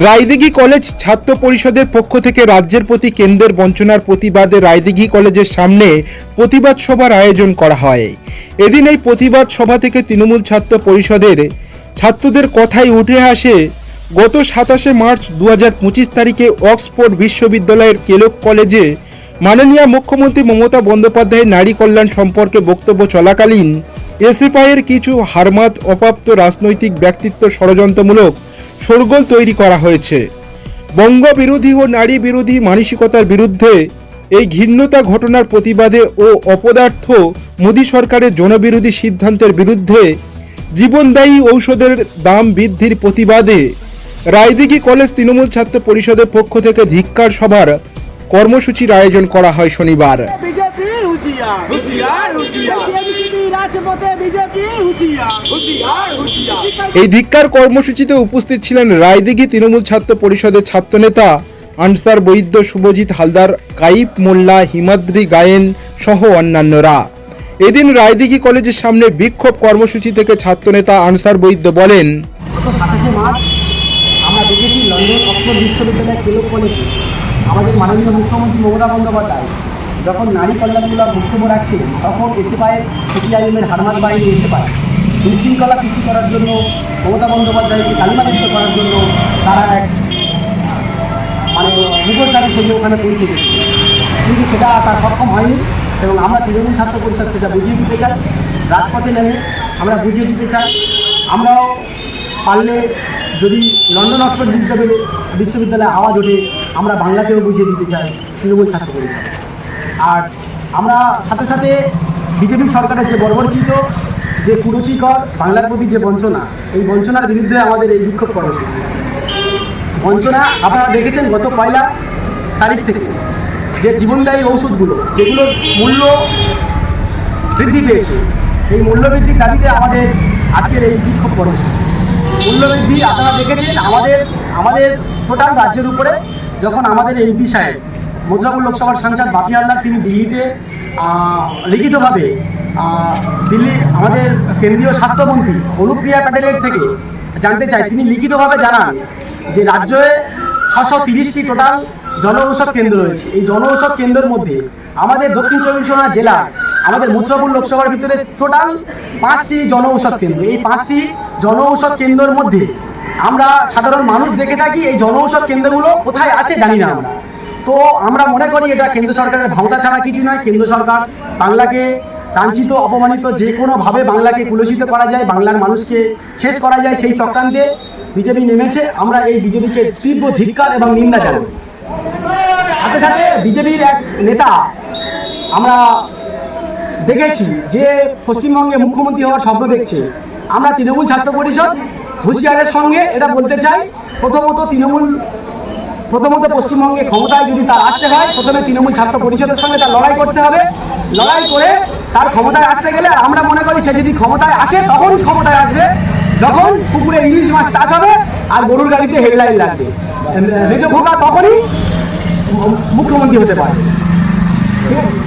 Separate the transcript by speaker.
Speaker 1: Raidighi college ছাত্র পরিষদের পক্ষ থেকে রাজ্যের প্রতি কেন্দ্রের বঞ্চনার প্রতিবাদে রায়দিঘি কলেজের সামনে প্রতিবাদ সভার আয়োজন করা হয়। এদিন এই প্রতিবাদ সভা থেকে তৃণমূল ছাত্র পরিষদের ছাত্রদের কথাই উঠে আসে গত 27 মার্চ 2025 তারিখে অক্সফোর্ড বিশ্ববিদ্যালয়ের কেলক কলেজে মাননীয় মুখ্যমন্ত্রী মমতা বন্দ্যোপাধ্যায়ের নারী কল্যাণ সম্পর্কে বক্তব্য চলাকালীন এসএফআইয়ের কিছু হারমাত অপ্রাপ্ত রাজনৈতিক ব্যক্তিত্ব ষড়যন্ত্রমূলক শোরগোল তৈরি করা হয়েছে। বঙ্গ বিরোধী ও নারী বিরোধী মানসিকতার বিরুদ্ধে এই ঘৃণ্যতা ঘটনার প্রতিবাদে ও অপদার্থ মোদী সরকারের জনবিরোধী সিদ্ধান্তের বিরুদ্ধে জীবনদায়ী ঔষধের দাম বৃদ্ধির প্রতিবাদে রায়দিঘি কলেজ তৃণমূল ছাত্র পরিষদের পক্ষ থেকে ধিক্কার সভার কর্মসূচির আয়োজন করা হয় শনিবার। এই ধিক্কার কর্মসূচিতে উপস্থিত ছিলেন রায়দিঘি তৃণমূল ছাত্র পরিষদের ছাত্রনেতা আনসার বৈদ্য, শুভজিৎ হালদার, কাইপ মোল্লা, হিমাদ্রি গায়েন সহ অন্যান্যরা। এদিন রায়দিঘি কলেজের সামনে বিক্ষোভ কর্মসূচি থেকে ছাত্রনেতা আনসার বৈদ্য বলেন,
Speaker 2: আমরা দেখেছি লন্ডন অক্সফোর্ড বিশ্ববিদ্যালয়ের কেলক কলেজে আমাদের মাননীয় মুখ্যমন্ত্রী মমতা বন্দ্যোপাধ্যায় যখন নারী কল্যাণমূলক বক্তব্য রাখছিলেন, তখন এসএফআই সিপিআইএমের হারমাত বাহিনী এসএফআই বিশৃঙ্খলা সৃষ্টি করার জন্য, মমতা বন্দ্যোপাধ্যায়কে কালিমালিপ্ত করার জন্য তারা এক মুখোশধারী সেজে ওখানে পৌঁছে গেছে, কিন্তু সেটা তার সক্ষম হয়নি। এবং আমরা তৃণমূল ছাত্র পরিষদ সেটা বুঝিয়ে দিতে চাই, রাজপথে নেমে আমরা বুঝিয়ে দিতে চাই। আমরাও পারলে যদি লন্ডন অক্সফোর্ড বিশ্ববিদ্যালয়ে আওয়াজ ওঠে, আমরা বাংলাতেও বুঝিয়ে দিতে চাই তৃণমূল ছাত্র পরিষদ। আর আমরা সাথে সাথে বিজেপি সরকারের যে বর্বরচিত, যে কুরুচিকর বাংলার প্রতি যে বঞ্চনা, এই বঞ্চনার বিরুদ্ধে আমাদের এই বিক্ষোভ কর্মসূচি। বঞ্চনা আপনারা দেখেছেন গত 1 তারিখ থেকে যে জীবনদায়ী ঔষধগুলো, যেগুলোর মূল্য বৃদ্ধি পেয়েছে, এই মূল্যবৃদ্ধির দাবিতে আমাদের আজকের এই বিক্ষোভ কর্মসূচি। মূল্যবৃদ্ধি আপনারা দেখেছেন আমাদের টোটাল রাজ্যের উপরে, যখন আমাদের এমপি সাহেব মথুরাপুর লোকসভার সাংসদ বাপি হালদার তিনি দিল্লিতে লিখিতভাবে আমাদের কেন্দ্রীয় স্বাস্থ্যমন্ত্রী অনুপ্রিয়া প্যাটেলের থেকে জানতে চাই, তিনি লিখিতভাবে জানান যে রাজ্যে 630টি টোটাল জনঔষধ কেন্দ্র রয়েছে। এই জনঔষধ কেন্দ্রের মধ্যে আমাদের দক্ষিণ চব্বিশ পরগনা জেলার আমাদের মথুরাপুর লোকসভার ভিতরে টোটাল 5টি জনঔষধ কেন্দ্র। এই 5টি জনঔষধ কেন্দ্রের মধ্যে আমরা সাধারণ মানুষ দেখে থাকি, এই জনঔষধ কেন্দ্রগুলো কোথায় আছে জানি না আমরা। তো আমরা মনে করি এটা কেন্দ্র সরকারের ভাওতা ছাড়া কিছু নয়। কেন্দ্র সরকার বাংলাকে লাঞ্ছিত, অপমানিত, যে কোনোভাবে বাংলাকে কুলসিত করা যায়, বাংলার মানুষকে শেষ করা যায়, সেই চক্রান্তে বিজেপি নেমেছে। আমরা এই বিজেপিকে তীব্র ধিক্কার এবং নিন্দা জানাই। সাথে সাথে বিজেপির এক নেতা আমরা দেখেছি যে পশ্চিমবঙ্গে মুখ্যমন্ত্রী হওয়ার স্বপ্ন দেখছে। আমরা তৃণমূল ছাত্র পরিষদ হুঁশিয়ারের সঙ্গে এটা বলতে চাই, প্রথমত পশ্চিমবঙ্গে ক্ষমতায় যদি তার আসতে হয়, প্রথমে তৃণমূল ছাত্র পরিষদের সঙ্গে তার লড়াই করতে হবে। লড়াই করে তার ক্ষমতায় আসতে গেলে আমরা মনে করি সে যদি ক্ষমতায় আসে, তখন ক্ষমতায় আসবে যখন পুকুরে ইলিশ মাছ চাষ হবে আর গরুর গাড়িতে হেডলাইন লাগছে, মেজো খোকা তখনই মুখ্যমন্ত্রী হতে পারে। ঠিক আছে।